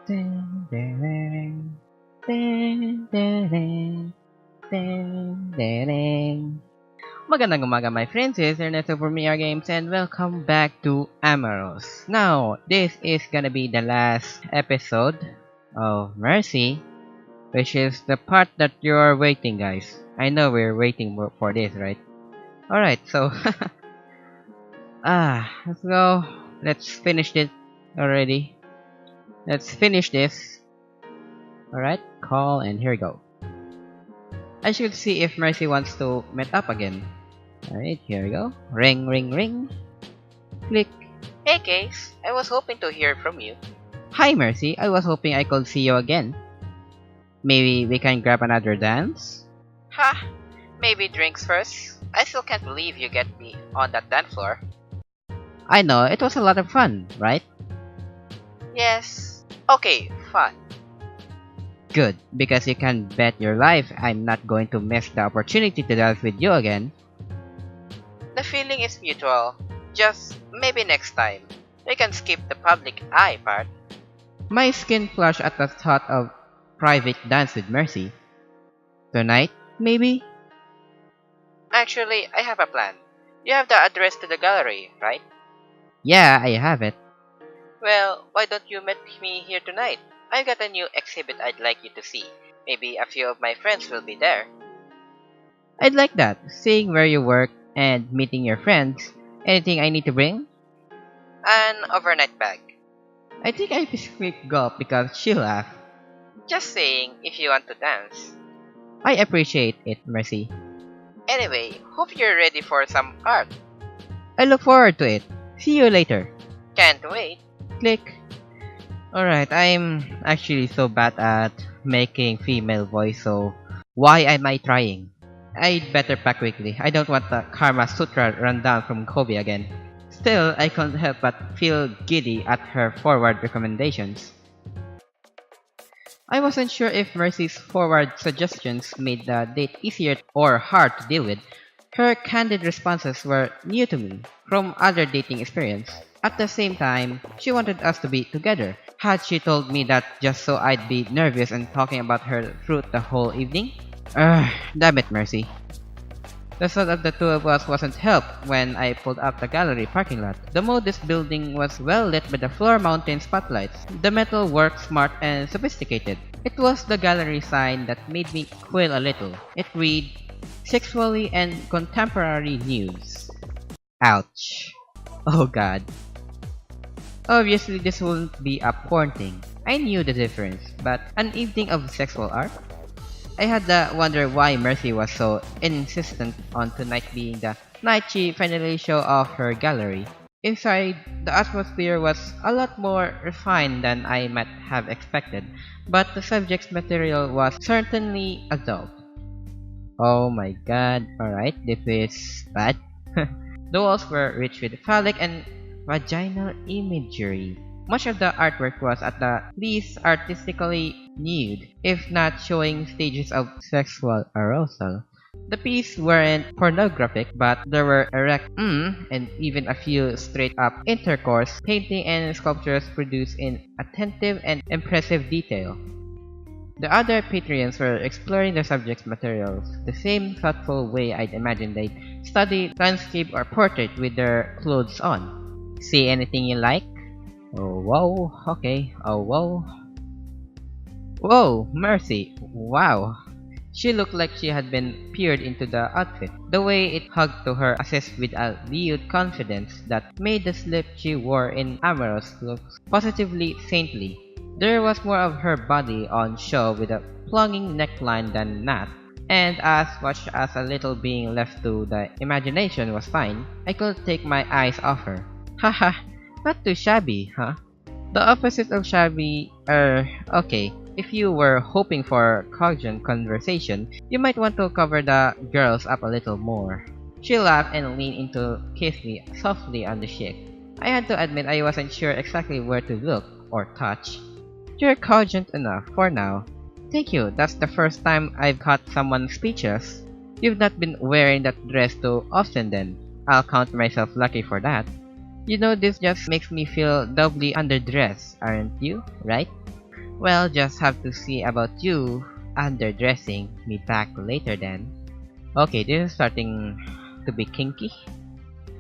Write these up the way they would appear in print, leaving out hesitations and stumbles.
Ding, ding, ding, ding, ding, ding, ding, ding. Magandang umaga, my friends. This is Ernesto for Mia Games, and welcome back to Amorous. Now, this is gonna be the last episode of Mercy, which is the part that you're waiting, guys. I know we're waiting for this, right? Alright, so let's go. Let's finish it already. Let's finish this. Alright, call, and here we go. I should see if Mercy wants to meet up again. Alright, here we go. Ring, ring, ring. Click. Hey Case, I was hoping to hear from you. Hi Mercy, I was hoping I could see you again. Maybe we can grab another dance? Ha! Maybe drinks first? I still can't believe you get me on that dance floor. I know, it was a lot of fun, right? Yes. Okay, fun. Good, because you can bet your life I'm not going to miss the opportunity to dance with you again. The feeling is mutual. Just maybe next time. We can skip the public eye part. My skin flushed at the thought of private dance with Mercy. Tonight, maybe? Actually, I have a plan. You have the address to the gallery, right? Yeah, I have it. Well, why don't you meet me here tonight? I've got a new exhibit I'd like you to see. Maybe a few of my friends will be there. I'd like that, seeing where you work and meeting your friends. Anything I need to bring? An overnight bag. I think I skipped golf because she laughed. Just saying, if you want to dance. I appreciate it, Mercy. Anyway, hope you're ready for some art. I look forward to it. See you later. Can't wait. Click. Alright, I'm actually so bad at making female voice, so why am I trying? I'd better pack quickly. I don't want the Karma Sutra run down from Kobe again. Still, I can't help but feel giddy at her forward recommendations. I wasn't sure if Mercy's forward suggestions made the date easier or hard to deal with. Her candid responses were new to me from other dating experience. At the same time, she wanted us to be together. Had she told me that just so I'd be nervous and talking about her through the whole evening? Damn it, Mercy. The thought of the two of us wasn't helped when I pulled up the gallery parking lot. The modest building was well lit by the floor-mounted spotlights. The metal worked smart and sophisticated. It was the gallery sign that made me quail a little. It read, "Sexually and Contemporary News." Ouch. Oh god. Obviously this wouldn't be a porn thing. I knew the difference, but an evening of sexual art? I had to wonder why Mercy was so insistent on tonight being the night she finally showed off her gallery. Inside, the atmosphere was a lot more refined than I might have expected, but the subject's material was certainly adult. Oh my god, alright, this is bad. The walls were rich with phallic and vaginal imagery. Much of the artwork was at the least artistically nude, if not showing stages of sexual arousal. The pieces weren't pornographic, but there were erect and even a few straight-up intercourse, painting and sculptures produced in attentive and impressive detail. The other patrons were exploring the subject's materials, the same thoughtful way I'd imagined they'd study landscape or portrait with their clothes on. See anything you like? Oh, whoa, okay, oh, whoa. Whoa, Mercy, wow. She looked like she had been peered into the outfit. The way it hugged to her assisted with a viewed confidence that made the slip she wore in Amorous look positively saintly. There was more of her body on show with a plunging neckline than not, and as much as a little being left to the imagination was fine, I couldn't take my eyes off her. Haha, not too shabby, huh? The opposite of shabby, okay. If you were hoping for cogent conversation, you might want to cover the girls up a little more. She laughed and leaned in to kiss me softly on the cheek. I had to admit I wasn't sure exactly where to look or touch. You're cogent enough for now. Thank you, that's the first time I've caught someone speechless. You've not been wearing that dress too often then. I'll count myself lucky for that. You know, this just makes me feel doubly underdressed, aren't you? Right? Well, just have to see about you underdressing me back later then. Okay, this is starting to be kinky.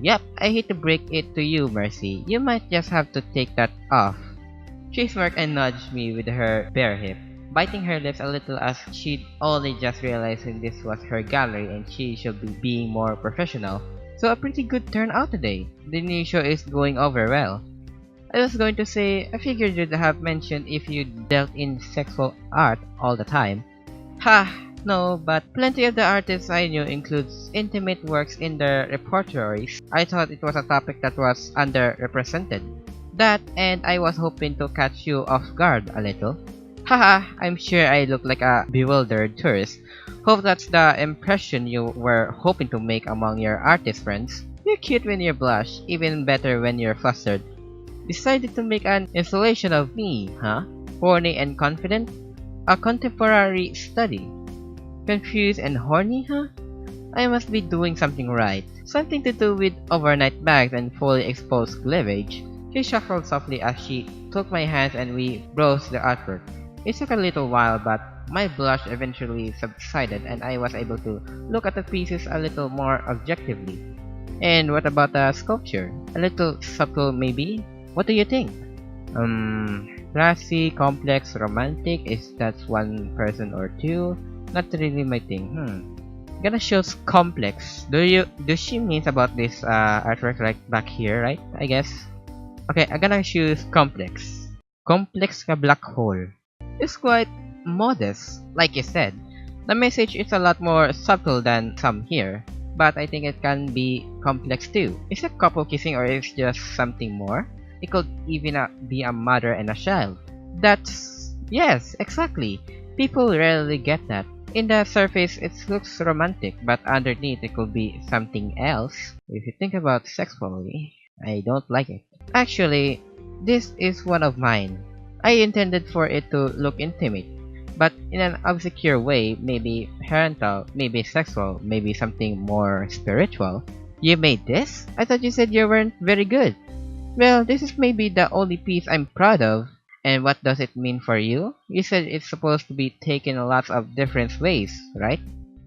Yep, I hate to break it to you, Mercy. You might just have to take that off. She smirked and nudged me with her bare hip, biting her lips a little as she'd only just realizing this was her gallery and she should be being more professional. So a pretty good turnout today. The new show is going over well. I was going to say, I figured you'd have mentioned if you dealt in sexual art all the time. Ha! No, but plenty of the artists I knew includes intimate works in their repertories. I thought it was a topic that was underrepresented. That, and I was hoping to catch you off guard a little. Haha, I'm sure I look like a bewildered tourist. Hope that's the impression you were hoping to make among your artist friends. You're cute when you blush, even better when you're flustered. Decided to make an installation of me, huh? Horny and confident? A contemporary study. Confused and horny, huh? I must be doing something right. Something to do with overnight bags and fully exposed cleavage. She chuckled softly as she took my hands and we browsed the artwork. It took a little while, but my blush eventually subsided and I was able to look at the pieces a little more objectively. And what about the sculpture? A little subtle maybe? What do you think? Classy, complex, romantic, is that one person or two? Not really my thing. Gonna shows complex. Do she means about this artwork like back here, right? I guess. Okay, I'm gonna choose complex. Complex ka black hole. It's quite modest, like you said. The message is a lot more subtle than some here, but I think it can be complex too. Is it couple kissing or is just something more? It could even be a mother and a child. That's... yes, exactly. People rarely get that. In the surface, it looks romantic, but underneath it could be something else. If you think about sexually, I don't like it. Actually, this is one of mine. I intended for it to look intimate, but in an obscure way, maybe parental, maybe sexual, maybe something more spiritual. You made this? I thought you said you weren't very good. Well, this is maybe the only piece I'm proud of. And what does it mean for you? You said it's supposed to be taken in lots of different ways, right?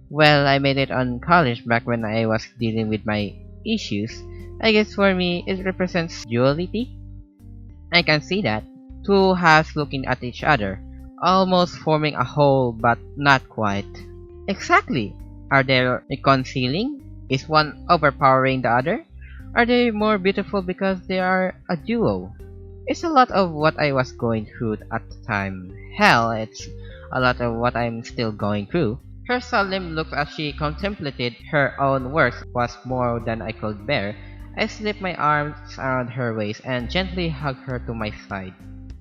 Well, I made it on college back when I was dealing with my issues. I guess for me, it represents duality. I can see that. Two halves looking at each other, almost forming a whole, but not quite. Exactly. Are they reconciling? Is one overpowering the other? Are they more beautiful because they are a duo? It's a lot of what I was going through at the time. Hell, it's a lot of what I'm still going through. Her solemn look as she contemplated her own works was more than I could bear. I slipped my arms around her waist and gently hugged her to my side.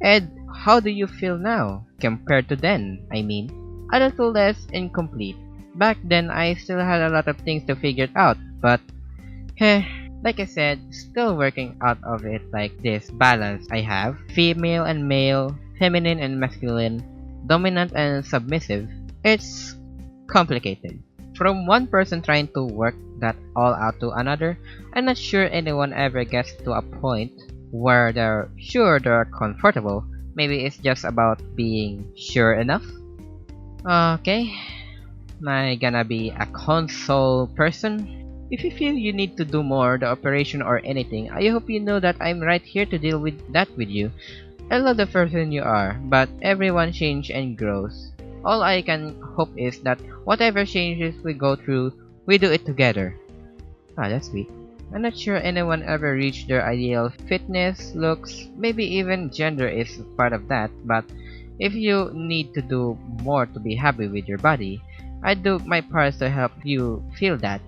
Ed, how do you feel now? Compared to then, I mean. A little less incomplete. Back then, I still had a lot of things to figure out, but... heh. Like I said, still working out of it like this balance I have. Female and male, feminine and masculine, dominant and submissive. It's complicated. From one person trying to work that all out to another, I'm not sure anyone ever gets to a point where they're sure they're comfortable. Maybe it's just about being sure enough. Okay, am I gonna be a console person? If you feel you need to do more, the operation or anything, I hope you know that I'm right here to deal with that with you. I love the person you are, but everyone changes and grows. All I can hope is that whatever changes we go through, we do it together. Ah, that's sweet. I'm not sure anyone ever reached their ideal fitness, looks, maybe even gender is part of that, but if you need to do more to be happy with your body, I do my part to help you feel that.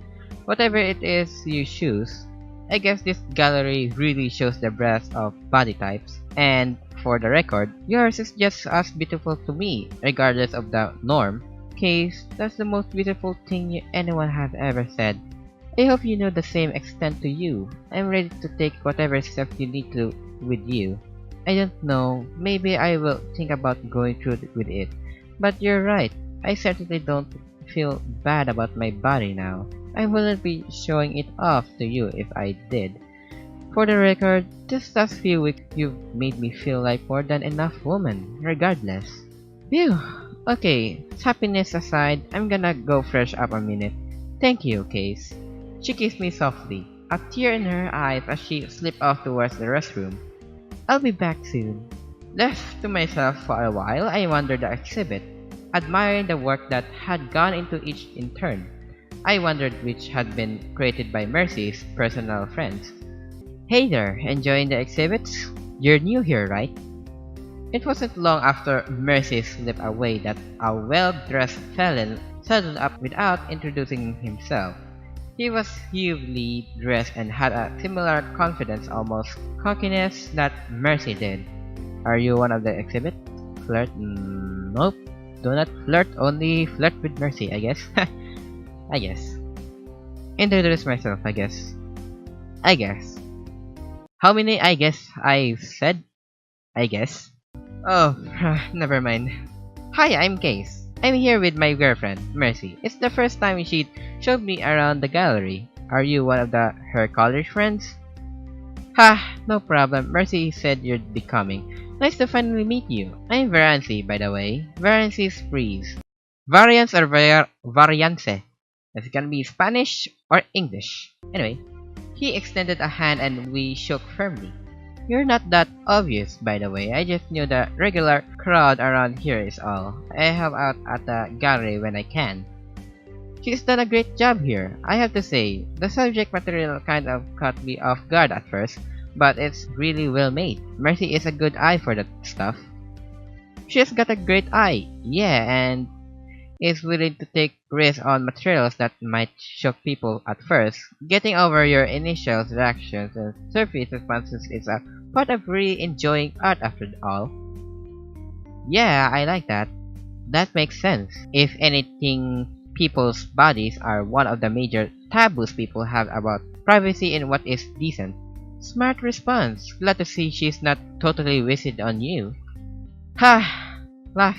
Whatever it is you choose, I guess this gallery really shows the breadth of body types, and for the record, yours is just as beautiful to me, regardless of the norm. Case, that's the most beautiful thing anyone has ever said. I hope you know the same extent to you. I'm ready to take whatever steps you need to with you. I don't know, maybe I will think about going through with it. But you're right, I certainly don't feel bad about my body now. I wouldn't be showing it off to you if I did. For the record, this last few weeks you've made me feel like more than enough woman, regardless. Phew. Okay, happiness aside, I'm gonna go fresh up a minute. Thank you, Case. She kissed me softly, a tear in her eyes as she slipped off towards the restroom. I'll be back soon. Left to myself for a while, I wandered the exhibit, admiring the work that had gone into each in turn. I wondered which had been created by Mercy's personal friends. Hey there, enjoying the exhibits? You're new here, right? It wasn't long after Mercy slipped away that a well-dressed felon settled up without introducing himself. He was heavily dressed and had a similar confidence, almost cockiness, that Mercy did. Are you one of the exhibit? Flirt? Nope. Do not flirt, only flirt with Mercy, I guess. I guess. Introduce myself, I guess. I guess. How many I guess I said? I guess. Oh, never mind. Hi, I'm Case. I'm here with my girlfriend, Mercy. It's the first time she showed me around the gallery. Are you one of her college friends? Ha, no problem. Mercy said you'd be coming. Nice to finally meet you. I'm Varancy, by the way. Varancy's freeze. Variance or variance? Is it gonna be Spanish or English? Anyway, he extended a hand and we shook firmly. You're not that obvious, by the way. I just knew the regular crowd around here is all. I help out at the gallery when I can. She's done a great job here, I have to say. The subject material kind of caught me off guard at first, but it's really well made. Mercy is a good eye for that stuff. She's got a great eye, yeah, and is willing to take risks on materials that might shock people at first. Getting over your initial reactions and surface responses is a part of really enjoying art after all. Yeah, I like that. That makes sense. If anything, people's bodies are one of the major taboos people have about privacy and what is decent. Smart response. Glad to see she's not totally wasted on you. Ha! Laugh.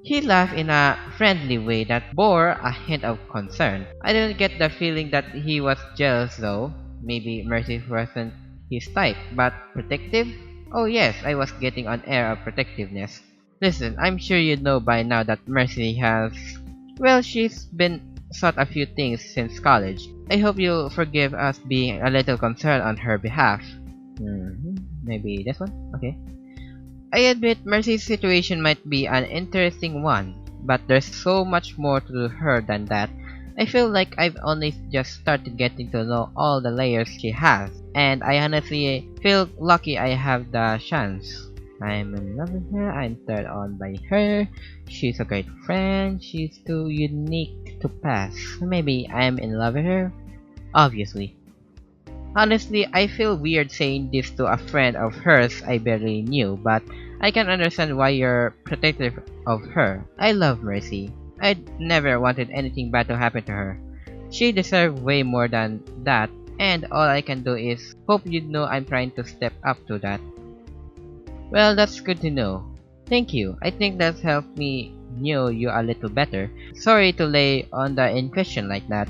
He laughed in a friendly way that bore a hint of concern. I didn't get the feeling that he was jealous though. Maybe Mercy wasn't his type, but protective? Oh yes, I was getting an air of protectiveness. Listen, I'm sure you know by now that Mercy has... Well, she's been sought a few things since college. I hope you'll forgive us being a little concerned on her behalf. Maybe this one? Okay. I admit Mercy's situation might be an interesting one, but there's so much more to her than that. I feel like I've only just started getting to know all the layers she has, and I honestly feel lucky I have the chance. I'm in love with her, I'm turned on by her, she's a great friend, she's too unique to pass. Maybe I'm in love with her? Obviously. Honestly, I feel weird saying this to a friend of hers I barely knew, but I can understand why you're protective of her. I love Mercy. I'd never wanted anything bad to happen to her. She deserves way more than that, and all I can do is hope you know I'm trying to step up to that. Well, that's good to know. Thank you. I think that's helped me know you a little better. Sorry to lay on the in question like that.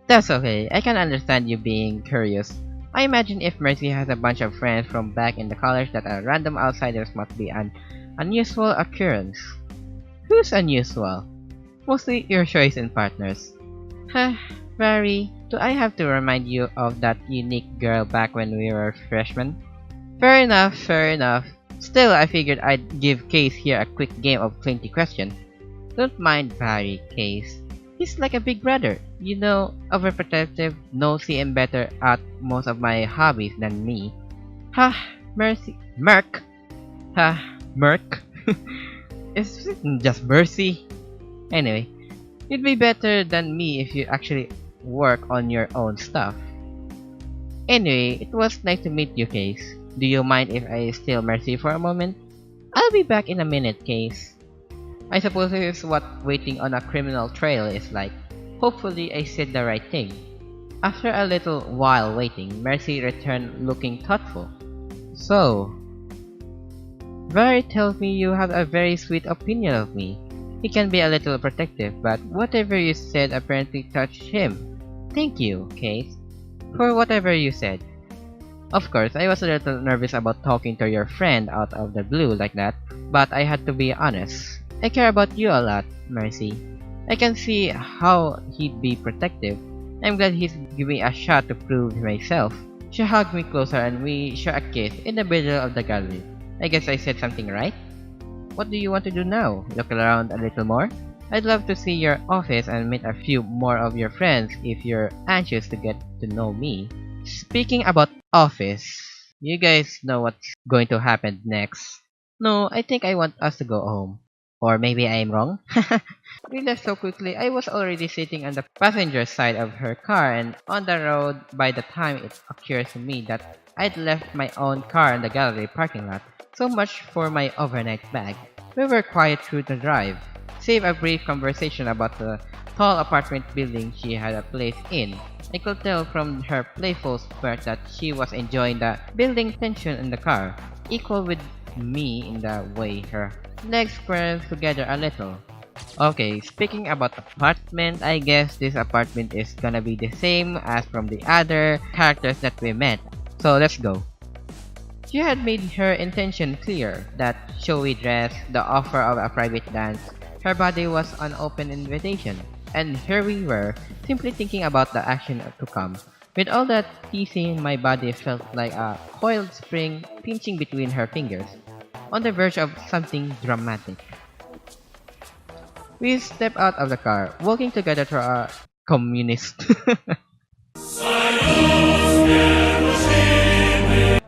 That's okay, I can understand you being curious. I imagine if Mercy has a bunch of friends from back in the college that are random outsiders must be an unusual occurrence. Who's unusual? Mostly your choice in partners. Huh, Barry, do I have to remind you of that unique girl back when we were freshmen? Fair enough, fair enough. Still, I figured I'd give Case here a quick game of 20 questions. Don't mind Barry, Case. He's like a big brother, you know, overprotective, nosy, and better at most of my hobbies than me. Ha, Mercy. Merc? Ha, Merc? It's just Mercy. Anyway, you'd be better than me if you actually work on your own stuff. Anyway, it was nice to meet you, Case. Do you mind if I steal Mercy for a moment? I'll be back in a minute, Case. I suppose this is what waiting on a criminal trail is like. Hopefully I said the right thing. After a little while waiting, Mercy returned looking thoughtful. So, Barry tells me you have a very sweet opinion of me. He can be a little protective, but whatever you said apparently touched him. Thank you, Case. for whatever you said. Of course, I was a little nervous about talking to your friend out of the blue like that, but I had to be honest. I care about you a lot, Mercy. I can see how he'd be protective. I'm glad he's giving a shot to prove myself. She hugged me closer and we shared a kiss in the middle of the gallery. I guess I said something right? What do you want to do now? Look around a little more? I'd love to see your office and meet a few more of your friends if you're anxious to get to know me. Speaking about office, you guys know what's going to happen next. No, I think I want us to go home. Or maybe I am wrong? We left so quickly, I was already sitting on the passenger side of her car and on the road by the time it occurred to me that I'd left my own car in the gallery parking lot. So much for my overnight bag. We were quiet through the drive, save a brief conversation about the tall apartment building she had a place in. I could tell from her playful smirk that she was enjoying the building tension in the car, equal with me in the way her legs squared together a little. Okay, speaking about apartment, I guess this apartment is gonna be the same as from the other characters that we met. So let's go. She had made her intention clear, that showy dress, the offer of a private dance, her body was an open invitation. And here we were, simply thinking about the action to come. With all that teasing, my body felt like a coiled spring pinching between her fingers, on the verge of something dramatic. We stepped out of the car, walking together to a communist.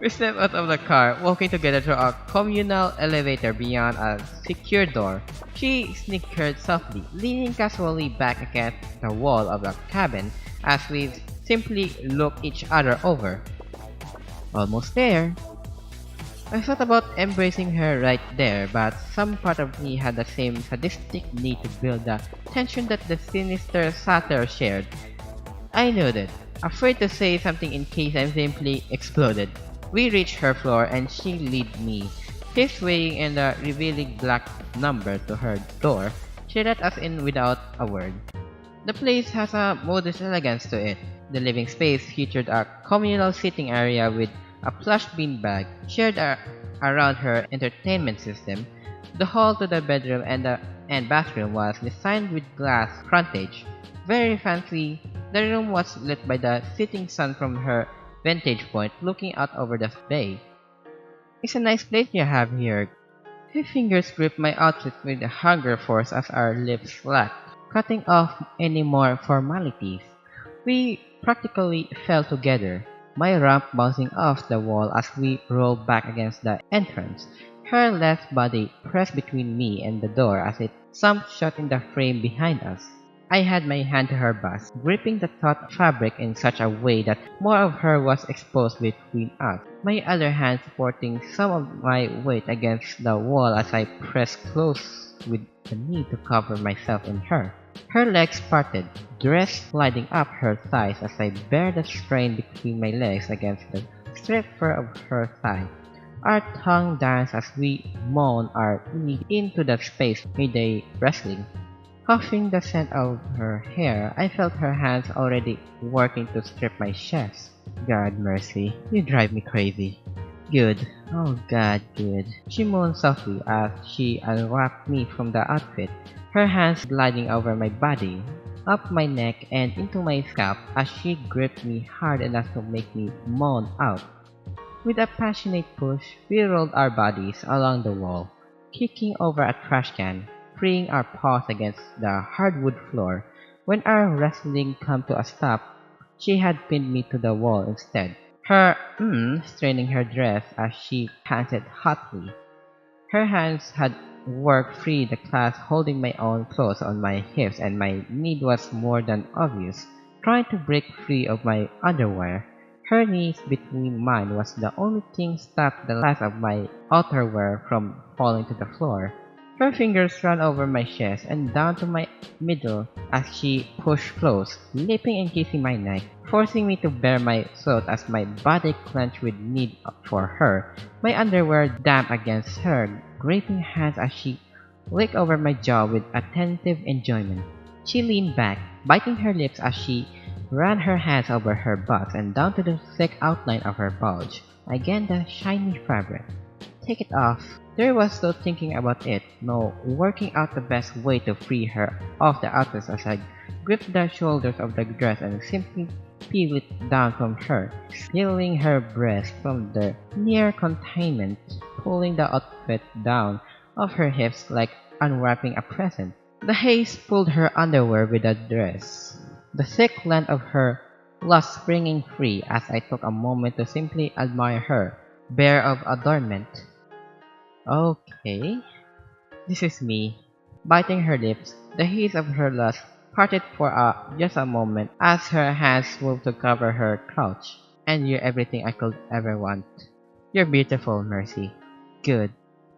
We stepped out of the car, walking together to a communal elevator beyond a secure door. She snickered softly, leaning casually back against the wall of the cabin as we simply looked each other over. Almost there. I thought about embracing her right there, but some part of me had the same sadistic need to build the tension that the sinister satyr shared. I nodded, afraid to say something in case I simply exploded. We reached her floor and she led me, his swaying in the revealing black number to her door. She let us in without a word. The place has a modest elegance to it. The living space featured a communal sitting area with a plush beanbag shared around her entertainment system. The hall to the bedroom and bathroom was designed with glass frontage. Very fancy, the room was lit by the setting sun from her vantage point looking out over the bay. It's a nice place you have here. Her fingers gripped my outfit with a hunger force as our lips locked, cutting off any more formalities. We practically fell together, my rump bouncing off the wall as we rolled back against the entrance. Her left body pressed between me and the door as it thumped shut in the frame behind us. I had my hand to her bust, gripping the taut fabric in such a way that more of her was exposed between us, my other hand supporting some of my weight against the wall as I pressed close with the need to cover myself in her. Her legs parted, dress sliding up her thighs as I bared the strain between my legs against the straight fur of her thigh. Our tongue danced as we moaned our need into the space midday wrestling. Huffing the scent of her hair, I felt her hands already working to strip my chest. God mercy, you drive me crazy. Good. Oh God, good. She moaned softly as she unwrapped me from the outfit, her hands gliding over my body, up my neck and into my scalp as she gripped me hard enough to make me moan out. With a passionate push, we rolled our bodies along the wall, kicking over a trash can, freeing our paws against the hardwood floor. When our wrestling came to a stop, she had pinned me to the wall instead, her straining her dress as she panted hotly. Her hands had worked free the clasp holding my own clothes on my hips and my need was more than obvious, trying to break free of my underwear. Her knees between mine was the only thing stopped the last of my outerwear from falling to the floor. Her fingers ran over my chest and down to my middle as she pushed close, lipping and kissing my neck, forcing me to bare my throat as my body clenched with need for her, my underwear damp against her gripping hands as she licked over my jaw with attentive enjoyment. She leaned back, biting her lips as she ran her hands over her bust and down to the thick outline of her bulge. Again the shiny fabric. Take it off. There was no thinking about it, no working out the best way to free her of the outfit as I gripped the shoulders of the dress and simply peel it down from her, peeling her breast from the near containment, pulling the outfit down off her hips like unwrapping a present. The haze pulled her underwear with the dress, the thick length of her lust springing free as I took a moment to simply admire her, bare of adornment. Okay, this is me. Biting her lips, the haze of her lust parted for just a moment as her hands moved to cover her crotch. And you're everything I could ever want. You're beautiful, Mercy. Good.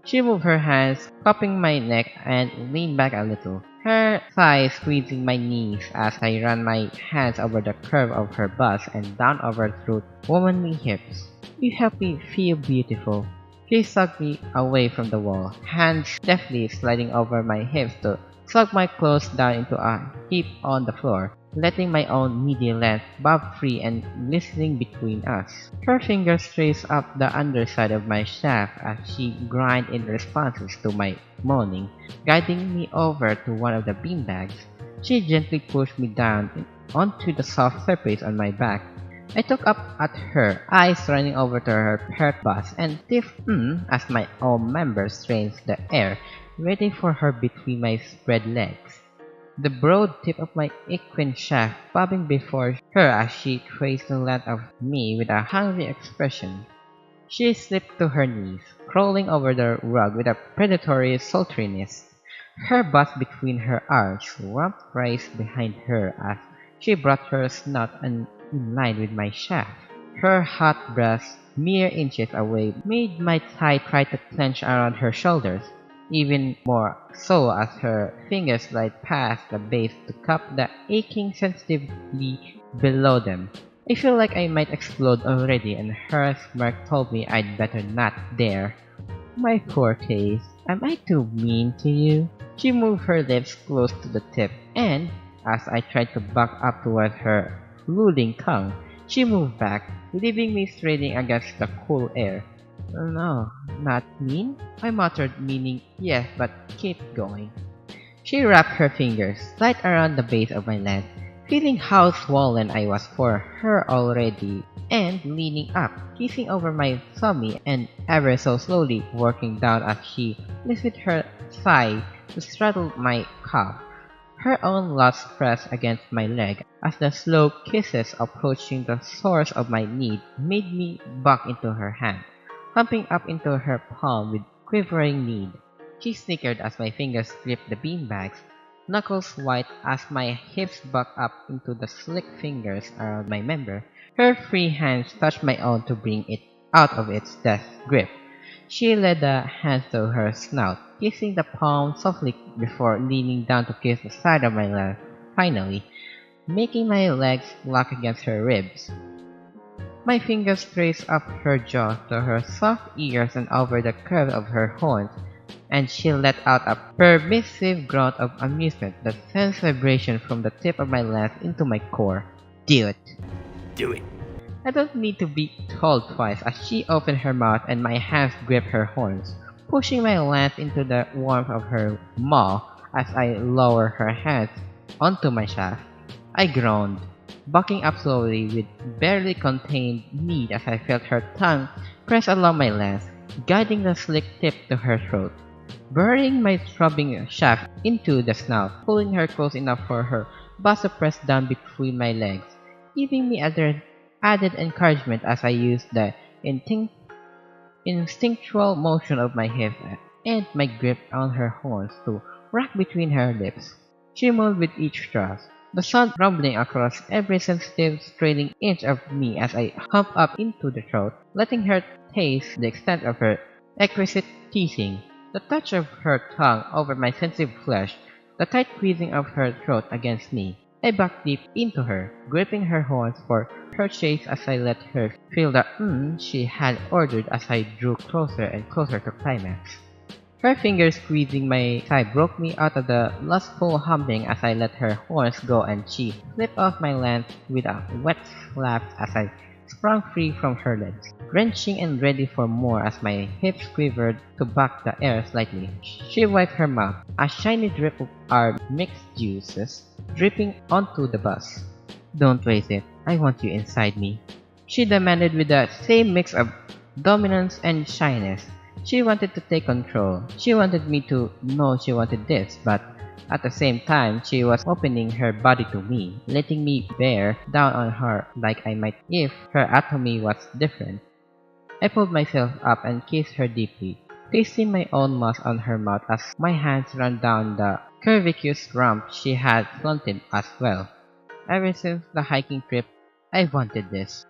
She moved her hands, cupping my neck and leaned back a little, her thighs squeezing my knees as I ran my hands over the curve of her bust and down over through womanly hips. You help me feel beautiful. She sucked me away from the wall, hands deftly sliding over my hips to slug my clothes down into a heap on the floor, letting my own midi length bob free and glistening between us. Her fingers traced up the underside of my shaft as she grinded in responses to my moaning, guiding me over to one of the beanbags. She gently pushed me down onto the soft surface on my back. I took up at her, eyes running over to her pert bust, and stiff as my own member strains the air, waiting for her between my spread legs. The broad tip of my equine shaft bobbing before her as she traced the length of me with a hungry expression. She slipped to her knees, crawling over the rug with a predatory sultriness, her butt between her arms, rump raised behind her as she brought her snout in line with my shaft. Her hot breath, mere inches away, made my thigh try to clench around her shoulders, even more so as her fingers slid past the base to cup the aching sensitively below them. I feel like I might explode already, and her smirk told me I'd better not dare. My poor case, am I too mean to you? She moved her lips close to the tip, and as I tried to back up towards her lulling tongue, she moved back, leaving me straining against the cool air. No, not mean? I muttered, meaning yes, but keep going. She wrapped her fingers tight around the base of my leg, feeling how swollen I was for her already, and leaning up, kissing over my tummy and ever so slowly working down as she lifted her thigh to straddle my calf. Her own lust pressed against my leg as the slow kisses approaching the source of my need made me buck into her hand, thumping up into her palm with quivering need. She snickered as my fingers gripped the beanbags, knuckles white as my hips bucked up into the slick fingers around my member. Her free hands touched my own to bring it out of its death grip. She led the hands to her snout, kissing the palm softly before leaning down to kiss the side of my leg, finally, making my legs lock against her ribs. My fingers traced up her jaw to her soft ears and over the curve of her horns, and she let out a permissive grunt of amusement that sent vibration from the tip of my lance into my core. Do it. Do it. I don't need to be told twice as she opened her mouth and my hands gripped her horns, pushing my lance into the warmth of her maw as I lowered her hands onto my shaft. I groaned, bucking up slowly with barely contained need as I felt her tongue press along my lance, guiding the slick tip to her throat, burying my throbbing shaft into the snout, pulling her close enough for her bust to press down between my legs, giving me added encouragement as I used the instinctual motion of my hips and my grip on her horns to rock between her lips. She moved with each thrust, the sound rumbling across every sensitive, straining inch of me as I humped up into the throat, letting her taste the extent of her exquisite teasing. The touch of her tongue over my sensitive flesh, the tight squeezing of her throat against me. I backed deep into her, gripping her horns for her chase as I let her feel the she had ordered as I drew closer and closer to climax. Her fingers squeezing my side broke me out of the lustful humping as I let her horns go and she flipped off my length with a wet slap as I sprung free from her legs, wrenching and ready for more as my hips quivered to back the air slightly. She wiped her mouth, a shiny drip of our mixed juices dripping onto the bus. "Don't waste it. I want you inside me," she demanded with the same mix of dominance and shyness. She wanted to take control. She wanted me to know she wanted this, but at the same time, she was opening her body to me, letting me bear down on her like I might if her anatomy was different. I pulled myself up and kissed her deeply, tasting my own musk on her mouth as my hands ran down the curvaceous rump she had flaunted as well. Ever since the hiking trip, I wanted this,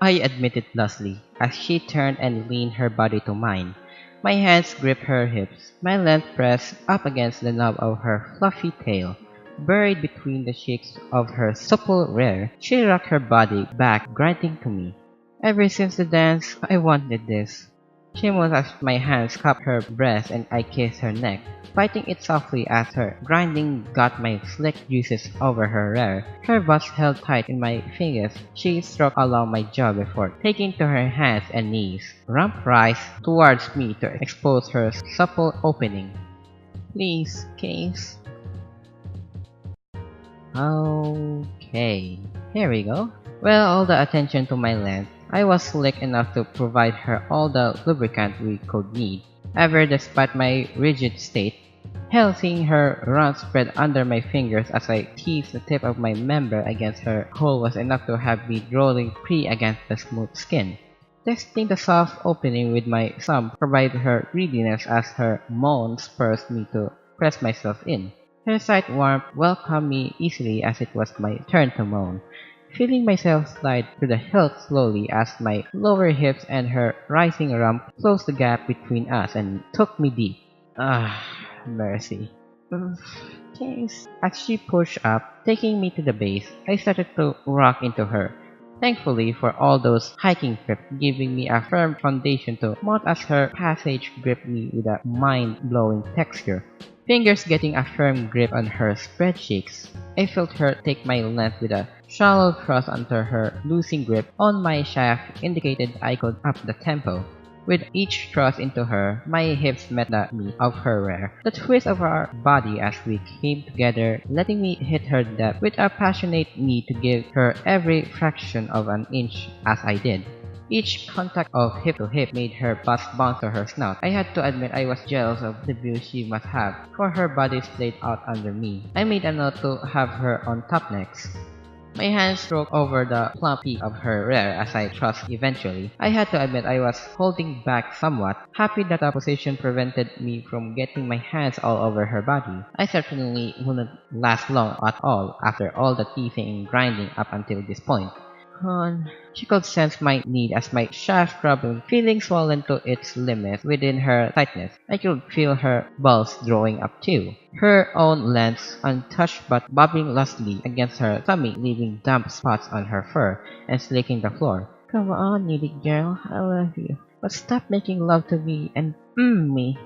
I admitted lustily, as she turned and leaned her body to mine. My hands gripped her hips, my length pressed up against the knob of her fluffy tail. Buried between the cheeks of her supple rear, she rocked her body back, grunting to me. Ever since the dance, I wanted this. She moaned as my hands cupped her breast and I kissed her neck, biting it softly as her grinding got my slick juices over her rear. Her bust held tight in my fingers. She stroked along my jaw before taking to her hands and knees. Rump rise towards me to expose her supple opening. "Please, Case." Okay, here we go. Well, all the attention to my length. I was slick enough to provide her all the lubricant we could need. Ever despite my rigid state, hell, seeing her rump spread under my fingers as I teased the tip of my member against her hole was enough to have me rolling free against the smooth skin. Testing the soft opening with my thumb provided her readiness as her moan spurred me to press myself in. Her slight warmth welcomed me easily as it was my turn to moan, feeling myself slide to the hilt slowly as my lower hips and her rising rump closed the gap between us and took me deep. Ah, mercy. Case. As she pushed up, taking me to the base, I started to rock into her. Thankfully for all those hiking trips, giving me a firm foundation to mount as her passage gripped me with a mind-blowing texture. Fingers getting a firm grip on her spread cheeks. I felt her take my length with a shallow thrust until her losing grip on my shaft indicated I could up the tempo. With each thrust into her, my hips met the meat of her rear. The twist of our body as we came together, letting me hit her depth with a passionate need to give her every fraction of an inch as I did. Each contact of hip to hip made her bust bounce to her snout. I had to admit I was jealous of the view she must have, for her body splayed out under me. I made a note to have her on top next. My hands stroked over the plump peak of her rear as I thrust eventually. I had to admit I was holding back somewhat, happy that the position prevented me from getting my hands all over her body. I certainly wouldn't last long at all after all the teasing and grinding up until this point. Hon, she could sense my need as my shaft rubbing, feeling swollen to its limit within her tightness. I could feel her balls drawing up too, her own length untouched but bobbing lustily against her tummy, leaving damp spots on her fur and slicking the floor. "Come on, needy girl, I love you, but stop making love to me and me."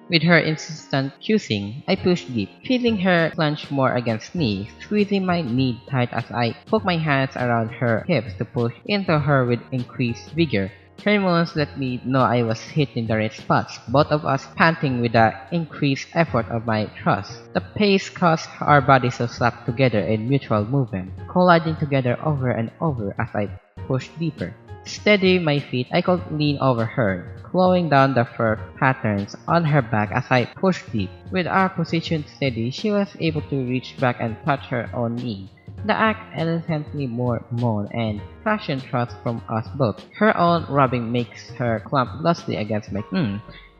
With her insistent choosing, I pushed deep, feeling her clench more against me, squeezing my knee tight as I poked my hands around her hips to push into her with increased vigor. Her moans let me know I was hitting the right spots, both of us panting with the increased effort of my thrust. The pace caused our bodies to slap together in mutual movement, colliding together over and over as I pushed deeper. Steady my feet, I could lean over her, clawing down the fur patterns on her back as I pushed deep. With our position steady, she was able to reach back and touch her own knee. The act elegantly more moan and passion thrust from us both. Her own rubbing makes her clump lustily against my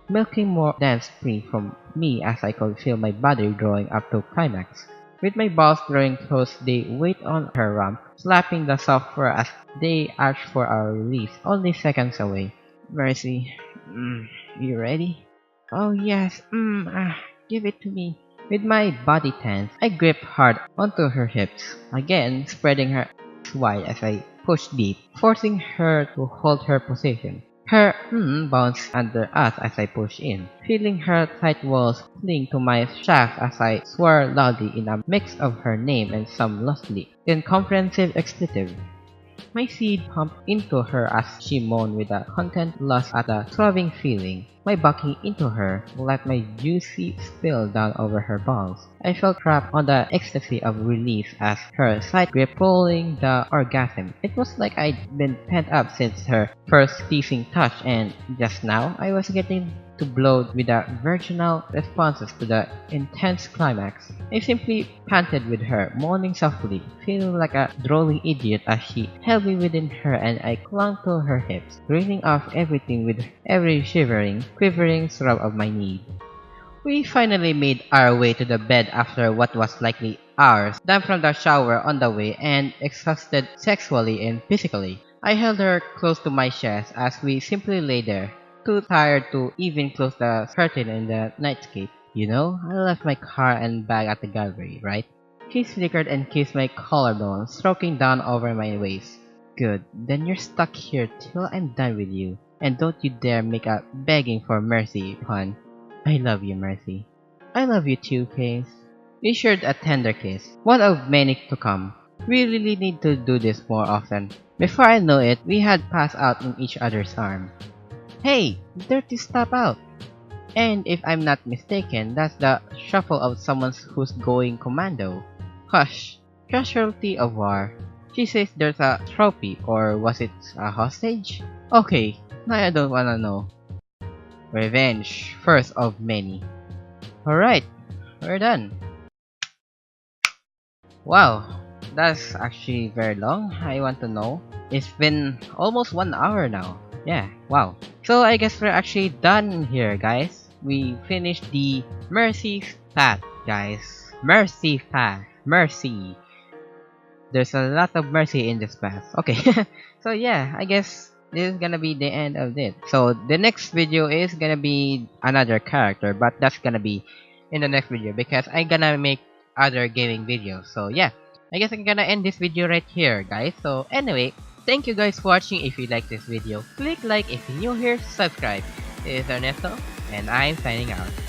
milking more dance free from me as I could feel my body drawing up to climax. With my balls drawing close, they wait on her rump, slapping the soft fur as they arch for our release, only seconds away. "Mercy, you ready?" "Oh yes, give it to me." With my body tense, I gripped hard onto her hips, again spreading her wide as I pushed deep, forcing her to hold her position. Her bounced under us as I pushed in, feeling her tight walls cling to my shaft as I swore loudly in a mix of her name and some lustily incomprehensive expletive. My seed pumped into her as she moaned with a content lost at a throbbing feeling. My bucking into her let my juicy spill down over her balls. I felt trapped on the ecstasy of release as her slight grip pulling the orgasm. It was like I'd been pent up since her first teasing touch, and just now I was getting to blow with the virginal responses to the intense climax. I simply panted with her, moaning softly, feeling like a drooling idiot as she held me within her and I clung to her hips, draining off everything with every shivering, quivering throb of my need. We finally made our way to the bed after what was likely hours, damp from the shower on the way and exhausted sexually and physically. I held her close to my chest as we simply lay there, too tired to even close the curtain in the nightscape. You know, I left my car and bag at the gallery, right? She flickered and kissed my collarbone, stroking down over my waist. Good, then you're stuck here till I'm done with you. And don't you dare make a begging for mercy pun. I love you, Mercy. I love you too, Case. We shared a tender kiss, one of many to come. We really need to do this more often. Before I know it, we had passed out in each other's arms. Hey, dirty stop out! And if I'm not mistaken, that's the shuffle of someone who's going commando. Hush, casualty of war. She says there's a trophy, or was it a hostage? Okay, now I don't wanna know. Revenge, first of many. Alright, we're done. Wow, that's actually very long. I want to know. It's been almost 1 hour now. Yeah, wow. So I guess we're actually done here, guys. We finished the Mercy's Path, guys. Mercy Path. Mercy. There's a lot of mercy in this path. Okay, so yeah, I guess this is gonna be the end of it. So the next video is gonna be another character, but that's gonna be in the next video because I'm gonna make other gaming videos. So yeah, I guess I'm gonna end this video right here, guys. So anyway, thank you guys for watching. If you like this video, click like. If you're new here, subscribe. This is Ernesto, and I'm signing out.